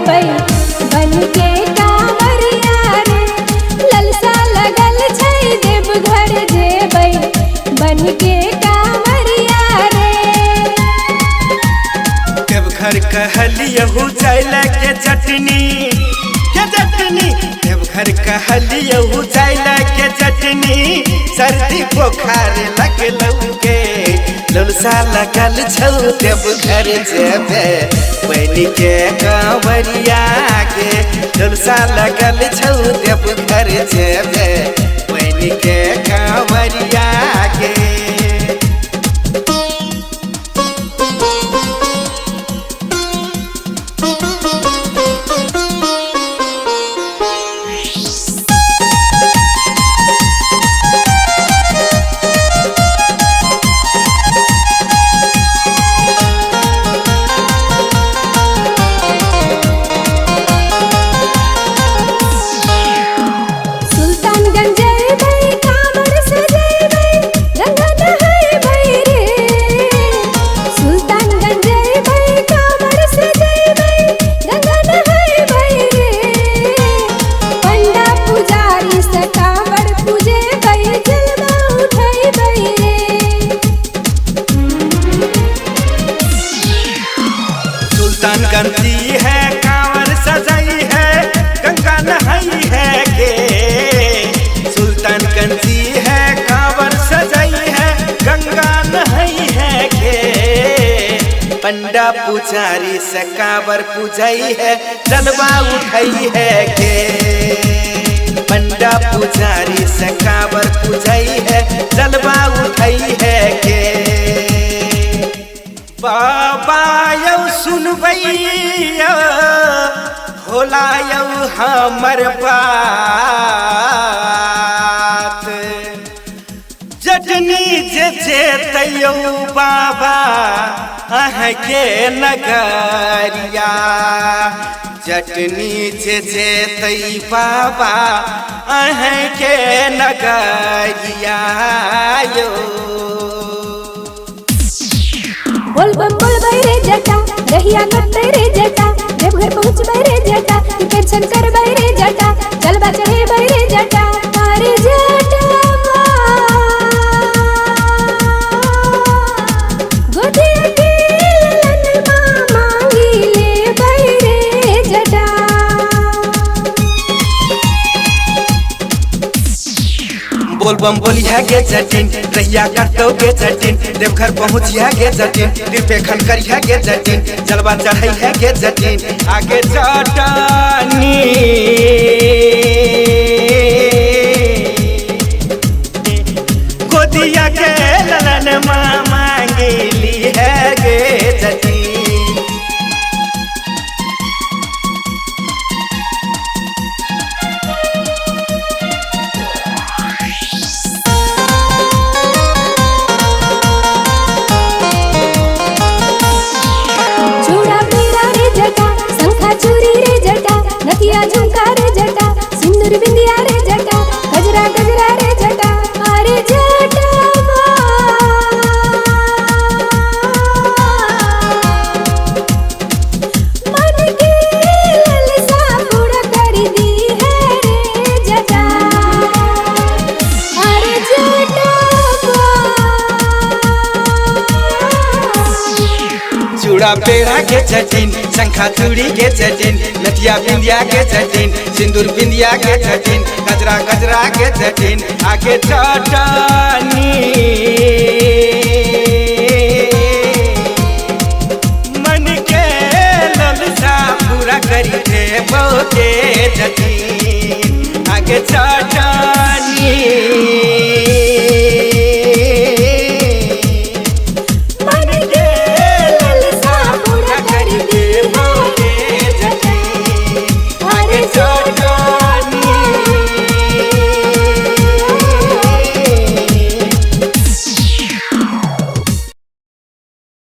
जेबै बन के कांवरिया रे। ललसा लगल छै देवघर जेबै बन के कांवरिया रे। देवघर कहलियहु जाइला के चटनी देवघर कहलियहु जाइला के चटनी। सर्दी बुखार लगलौ के ललसा लगल छौ देवघर जेबे बन के कांवरिया के। ललसा लगल छौ देवघर जेबे बन के कांवरिया के। सुल्तानगंजी है कांवर सजाई है गंगा नहाई है के। सुल्तानगंजी है कांवर सजाई है गंगा नहाई है के। पंडा पुजारी से कांवर पूजाई है जलवा उठाई है के। पंडा पुजारी से कांवर पूजाई है जलवा उठाई है के। बाबा यौ सुनबैया होला यौ हमर बात। जटनी जे जेतयौ बाबा अहके नगरिया। जटनी जे जेतै बाबा अहके नगरिया यो। बोल बम बोलबै रे जटा रहिया कटतै रे जटा। देवघर पहुँचबै रे जटा दर्शन करबै रे जटा। जलवा चढ़ेबै रे जटा अरे जटा गोदिया के ललनमा मांगी लेबै रे जटा। बोल बम बोलिया गे जटिन रहिया कटौ गे जटिन। देवघर पहुँचिया गे जटिन कृपे खन करिया गे जटिन। जलवा चढ़ैया गे जटिन आगे जटनी। गोदिया के ललनमा मांगेली है गे जटिन। नथिया झुमका रे जटा सिंदूर बिंदिया रे जटा गजरा गजरा रे जटा अरे जटा मन की ललसा पूरा कर दी है रे जटा अरे जटा। चूड़ा पेड़ा के जटिन शंखा चूड़ी के जटिन नथिया बिंदिया के जटिन सिंदूर बिंदिया के जटिन गजरा गजरा के जटिन आगे चटनी।